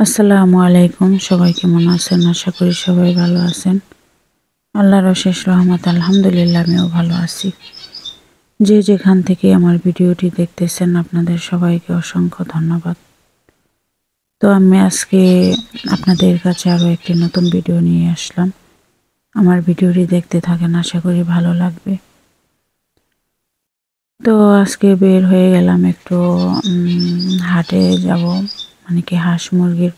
আসসালামু আলাইকুম। সবাই কেমন আছেন? আশা করি সবাই ভালো আছেন। আল্লাহর অশেষ রহমত, আলহামদুলিল্লাহ আমিও ভালো আছি। যে যেখান থেকে আমার ভিডিওটি দেখতেছেন আপনাদের সবাইকে অসংখ্য ধন্যবাদ। তো আমি আজকে আপনাদের কাছে আরও একটি নতুন ভিডিও নিয়ে আসলাম। আমার ভিডিওটি দেখতে থাকেন, আশা করি ভালো লাগবে। তো আজকে বের হয়ে গেলাম একটু হাটে যাব, মানে কি হাঁস মুরগির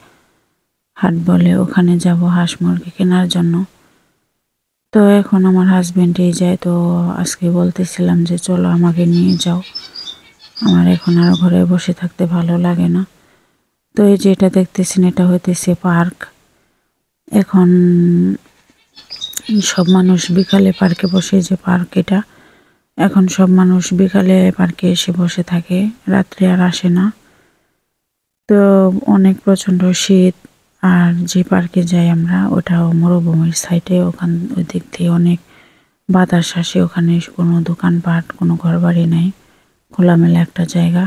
হাট বলে, ওখানে যাব হাঁস মুরগি কেনার জন্য। তো এখন আমার হাজবেন্ডই যায়। তো আজকে বলতেছিলাম যে চলো আমাকে নিয়ে যাও, আমার এখন আর ঘরে বসে থাকতে ভালো লাগে না। তো এই যে এটা দেখতেছেন, এটা হইতেছে পার্ক। এখন সব মানুষ বিকালে পার্কে বসে, যে পার্ক এটা, এখন সব মানুষ বিকালে পার্কে এসে বসে থাকে, রাত্রে আর আসে না। তো অনেক প্রচণ্ড শীত। আর যে পার্কে যাই আমরা, ওটাও মরুভূমির সাইডে, ওই দিক দিয়ে অনেক বাতাস আসে। ওখানে কোনো দোকানপাট, কোনো ঘরবাড়ি নেই, খোলামেলা একটা জায়গা।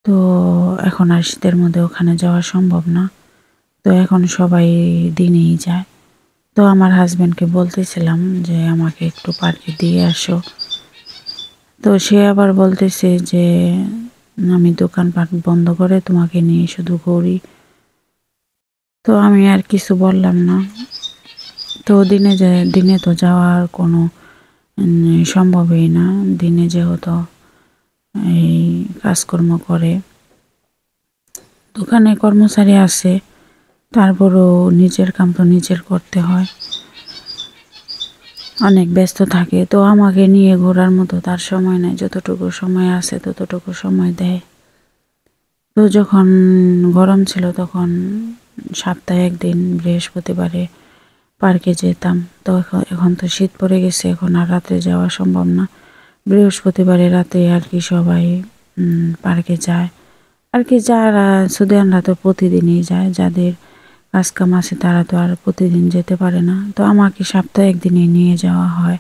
তো এখন আর শীতের মধ্যে ওখানে যাওয়া সম্ভব না। তো এখন সবাই দিনেই যায়। তো আমার হাজব্যান্ডকে বলতেছিলাম যে আমাকে একটু পার্কে দিয়ে আসো। তো সে আবার বলতেছে যে আমি দোকানপাট বন্ধ করে তোমাকে নিয়ে শুধু ঘুরি। তো আমি আর কিছু বললাম না। তো দিনে তো যাওয়ার কোনো সম্ভবই না। দিনে যেহেতু এই কাজকর্ম করে, দোকানে কর্মচারী আছে, তারপরও নিজের কাম তো নিজের করতে হয়, অনেক ব্যস্ত থাকে। তো আমাকে নিয়ে ঘোরার মতো তার সময় নেই, যতটুকু সময় আছে ততটুকু সময় দেয়। তো যখন গরম ছিল তখন সপ্তাহে একদিন বৃহস্পতিবারে পার্কে যেতাম। তো এখন তো শীত পড়ে গেছে, এখন আর রাত্রে যাওয়া সম্ভব না। বৃহস্পতিবারে রাতে আর কি সবাই পার্কে যায়। আর কি যারা সুদানরা তো প্রতিদিনই যায়, যাদের কাজ কাম আছে তারা তো আর প্রতিদিন যেতে পারে না। তো আমাকে সপ্তাহে একদিনই নিয়ে যাওয়া হয়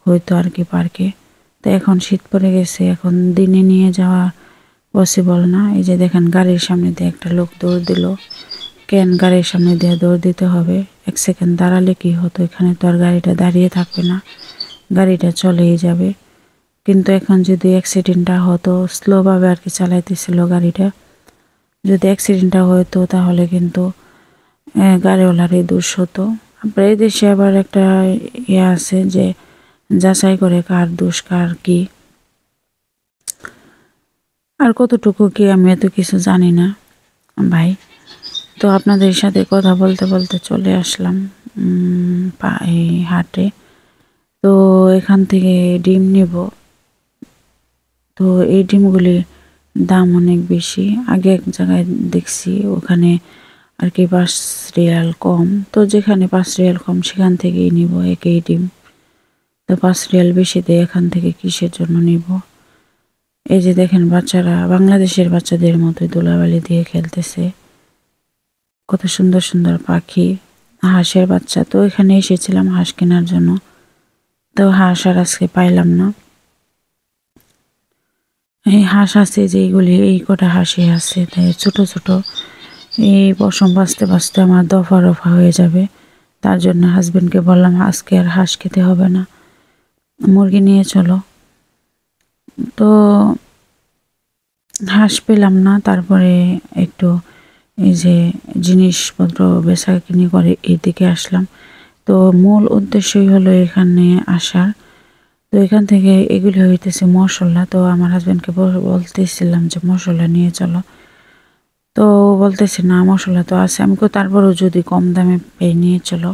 হয়তো আর কি পার্কে। তো এখন শীত পড়ে গেছে, এখন দিনে নিয়ে যাওয়া পসিবল না। এই যে দেখেন, গাড়ির সামনে দিয়ে একটা লোক দৌড় দিল। কেন গাড়ির সামনে দিয়ে দৌড় দিতে হবে? এক সেকেন্ড দাঁড়ালে কি হতো, এখানে তো আর গাড়িটা দাঁড়িয়ে থাকবে না, গাড়িটা চলেই যাবে। কিন্তু এখন যদি অ্যাক্সিডেন্টটা হতো, স্লোভাবে আর কি চালাইতেছিল গাড়িটা, যদি অ্যাক্সিডেন্টটা হতো তাহলে কিন্তু গাড়িওয়ালারই দোষ হতো। আপনার এই দেশে আবার একটা ইয়ে আছে যে যাচাই করে কার দোষ কার কি। আর কতটুকু কি আমি এত কিছু জানি না ভাই। তো আপনাদের সাথে কথা বলতে বলতে চলে আসলাম এই হাটে। তো এখান থেকে ডিম নেব। তো এই ডিমগুলি দাম অনেক বেশি। আগে এক জায়গায় দেখছি ওখানে আর কি 5 রিয়াল কম। তো যেখানে 5 রিয়াল কম সেখান থেকেই নিব একই ডিম। তো 5 রিয়াল বেশি দিয়ে এখান থেকে কিসের জন্য নিব? এই যে দেখেন, বাচ্চারা বাংলাদেশের বাচ্চাদের মতোই ধুলাবালি দিয়ে খেলতেছে। কত সুন্দর সুন্দর পাখি, হাঁসের বাচ্চা। তো এখানে এসেছিলাম হাঁস কেনার জন্য। তো হাঁস আর আজকে পাইলাম না। এই হাঁস আছে যেইগুলি, এই কটা হাঁসই আছে, তাই ছোট ছোট। এই পশম বাঁচতে বাঁচতে আমার দফা রফা হয়ে যাবে। তার জন্য হাজবেন্ডকে বললাম আজকে আর হাঁস খেতে হবে না, মুরগি নিয়ে চলো। তো হাঁস পেলাম না। তারপরে একটু এই যে জিনিসপত্র বেচাকিনি করে এইদিকে আসলাম। তো মূল উদ্দেশ্যই হলো এখানে আসার। তো এখান থেকে এগুলি হইতেছে মশলা। তো আমার হাজব্যান্ডকে বলতেছিলাম যে মশলা নিয়ে চলো। তো বলতেছে না, মশলা তো আছে। আমি তারপরও যদি কম দামে পেয়ে নিয়ে চলো।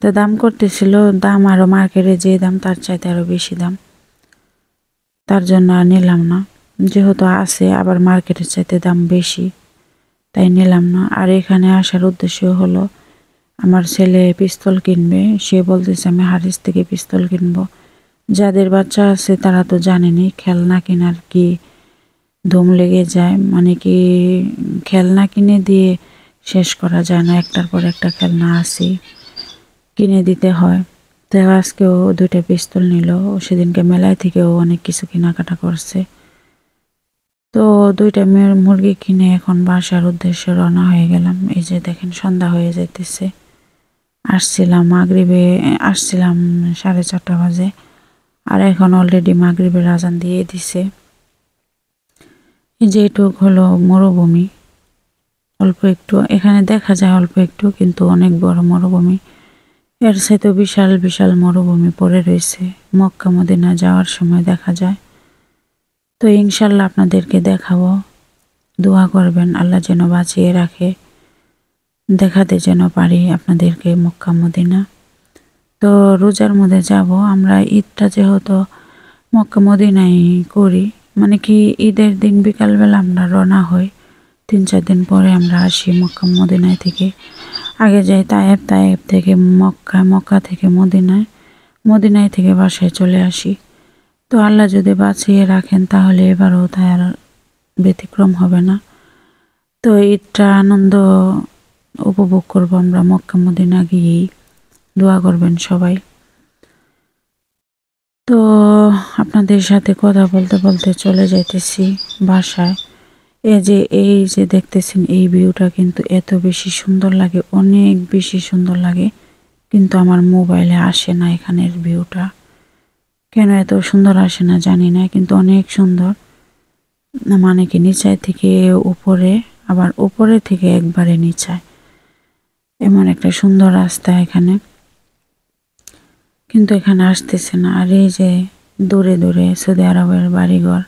তো দাম করতেছিল, দাম আরও মার্কেটে যে দাম তার চাইতে আরও বেশি দাম। তার জন্য আর নিলাম না, যেহেতু আছে আবার মার্কেটের চাইতে দাম বেশি, তাই নিলাম না। আর এখানে আসার উদ্দেশ্য হলো আমার ছেলে পিস্তল কিনবে। সে বলতেছে আমি হারিস থেকে পিস্তল কিনবো। যাদের বাচ্চা আছে তারা তো জানেনি খেলনা কেনার কি ধুম লেগে যায়, মানে কি খেলনা কিনে দিয়ে শেষ করা যায় না, একটার পর একটা খেলনা আছে, কিনে দিতে হয়। তো আজকেও 2টা পিস্তল নিল। সেদিনকে মেলায় থেকেও অনেক কিছু কেনাকাটা করছে। তো 2টা মুরগি কিনে এখন বাসার উদ্দেশ্যে রওনা হয়ে গেলাম। এই যে দেখেন সন্ধ্যা হয়ে যাইতেছে। আসছিলাম মাগরিবে, আসছিলাম 4:30 বাজে, আর এখন অলরেডি মাগরিবের আজান দিয়ে দিছে। এই যে এটুক হলো মরুভূমি, অল্প একটু এখানে দেখা যায়, অল্প একটু, কিন্তু অনেক বড় মরুভূমি। এর সাথে বিশাল বিশাল মরুভূমি পড়ে রয়েছে, মক্কা মদিনা যাওয়ার সময় দেখা যায়। তো ইনশাল্লাহ আপনাদেরকে দেখাবো, দোয়া করবেন আল্লাহ যেন বাঁচিয়ে রাখে, দেখাতে যেন পারি আপনাদেরকে মক্কা মদিনা। তো রোজার মধ্যে যাব আমরা, ঈদটা যেহেতু মক্কা মদিনায় করি, মানে কি ঈদের দিন বিকালবেলা আমরা রওনা হই, 3-4 দিন পরে আমরা আসি মক্কা মদিনায় থেকে। আগে যাই তায়েব, তায়েব থেকে মক্কা, মক্কা থেকে মদিনায়, মদিনায় থেকে বাসায় চলে আসি। তো আল্লাহ যদি বাঁচিয়ে রাখেন তাহলে এবারও তাই আর ব্যতিক্রম হবে না। তো ঈদটা আনন্দ উপভোগ করব আমরা মক্কা মদিনা গিয়েই। দোয়া করবেন সবাই। তো আপনাদের সাথে কথা বলতে বলতে চলে যাইতেছি বাসায়। এই যে দেখতেছেন এই ভিউটা কিন্তু এত বেশি সুন্দর লাগে, অনেক বেশি সুন্দর লাগে, কিন্তু আমার মোবাইলে আসে না এখানের ভিউটা। কেন এত সুন্দর আসে না জানি না, কিন্তু অনেক সুন্দর। মানে কি নিচায় থেকে উপরে, আবার উপরে থেকে একবারে নিচায়, এমন একটা সুন্দর রাস্তা এখানে, কিন্তু এখানে আসতেছে না। আর এই যে দূরে দূরে সৌদি আরবের বাড়িঘর,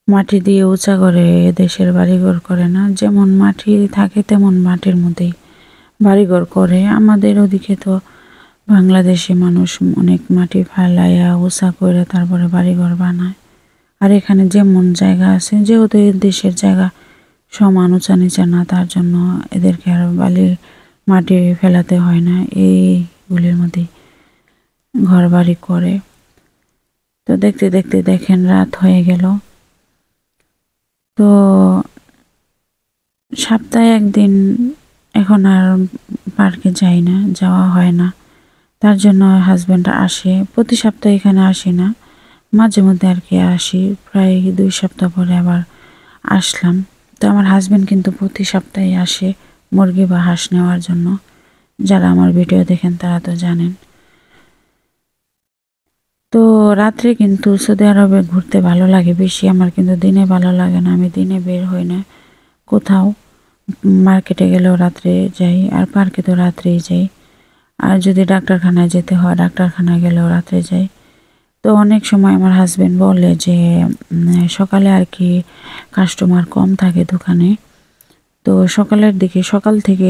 মাটি দিয়ে উঁচা করে দেশের বাড়িঘর করে না, যেমন মাটি থাকে তেমন মাটির মধ্যেই বাড়িঘর করে। আমাদের ওদিকে তো বাংলাদেশি মানুষ অনেক মাটি ফেলাইয়া উঁচা করে তারপরে বাড়িঘর বানায়। আর এখানে যেমন জায়গা আছে, যেহেতু এই দেশের জায়গা সমান উঁচা নিচা না, তার জন্য এদেরকে আর মাটি ফেলাতে হয় না, এইগুলির মধ্যেই ঘর বাড়ি করে। তো দেখতে দেখতে দেখেন রাত হয়ে গেল। তো সপ্তাহে একদিন এখন আর পার্কে যাই না, যাওয়া হয় না, তার জন্য হাজব্যান্ড আসে। প্রতি সপ্তাহে এখানে আসি না, মাঝে মধ্যে আর কি আসি, প্রায় 2 সপ্তাহ পরে আবার আসলাম। তো আমার হাজব্যান্ড কিন্তু প্রতি সপ্তাহে আসে মুরগি বা হাঁস নেওয়ার জন্য। যারা আমার ভিডিও দেখেন তারা তো জানেন। তো রাত্রে কিন্তু সৌদি আরবে ঘুরতে ভালো লাগে বেশি, আমার কিন্তু দিনে ভালো লাগে না, আমি দিনে বের হই না কোথাও। মার্কেটে গেলেও রাত্রে যাই, আর পার্কে তো রাত্রেই যাই। আর যদি ডাক্তারখানায় যেতে হয়, ডাক্তারখানায় গেলেও রাত্রে যাই। তো অনেক সময় আমার হাজব্যান্ড বলে যে সকালে আর কি কাস্টমার কম থাকে দোকানে। তো সকালের দিকে, সকাল থেকে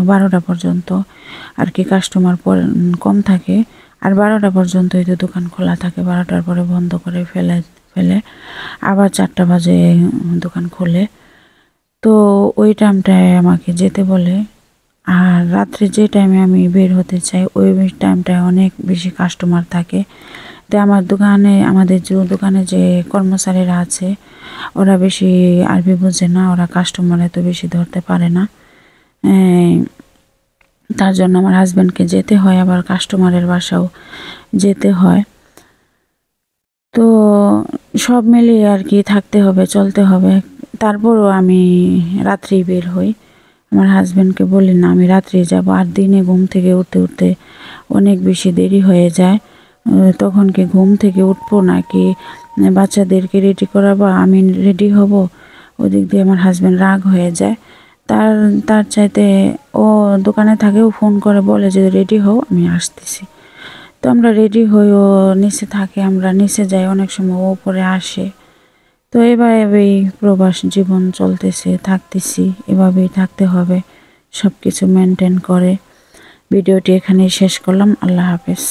12টা পর্যন্ত আর কি কাস্টমার কম থাকে, আর 12টা পর্যন্তই তো দোকান খোলা থাকে, 12টার পরে বন্ধ করে ফেলে আবার 4টা বাজে দোকান খোলে। তো ওই টাইমটায় আমাকে যেতে বলে। আর রাত্রে যে টাইমে আমি বের হতে চাই ওই টাইমটায় অনেক বেশি কাস্টমার থাকে। তো আমাদের যে দোকানে যে কর্মচারীরা আছে ওরা বেশি আরবি বোঝে না, ওরা কাস্টমার এত বেশি ধরতে পারে না, তার জন্য আমার হাজব্যান্ডকে যেতে হয়, আবার কাস্টমারের বাসাও যেতে হয়। তো সব মিলিয়ে আর কি থাকতে হবে, চলতে হবে। তারপরও আমি রাত্রেই বের হই। আমার হাজব্যান্ডকে বলি না আমি রাত্রে যাব, আর দিনে ঘুম থেকে উঠতে উঠতে অনেক বেশি দেরি হয়ে যায়। তখন কি ঘুম থেকে উঠবো নাকি বাচ্চাদেরকে রেডি করাবো, আমি রেডি হব, ওদিক দিয়ে আমার হাজব্যান্ড রাগ হয়ে যায়। তার চাইতে ও দোকানে থাকেও ফোন করে বলে যে রেডি হও আমি আসতেছি। তো আমরা রেডি হই, ও নিচে থাকে, আমরা নিচে যাই, অনেক সময় ও উপরে আসে। তো এভাবেই প্রবাস জীবন চলতেছে, থাকতেছি, এভাবেই থাকতে হবে সব কিছু মেনটেন করে। ভিডিওটি এখানেই শেষ করলাম। আল্লাহ হাফেজ।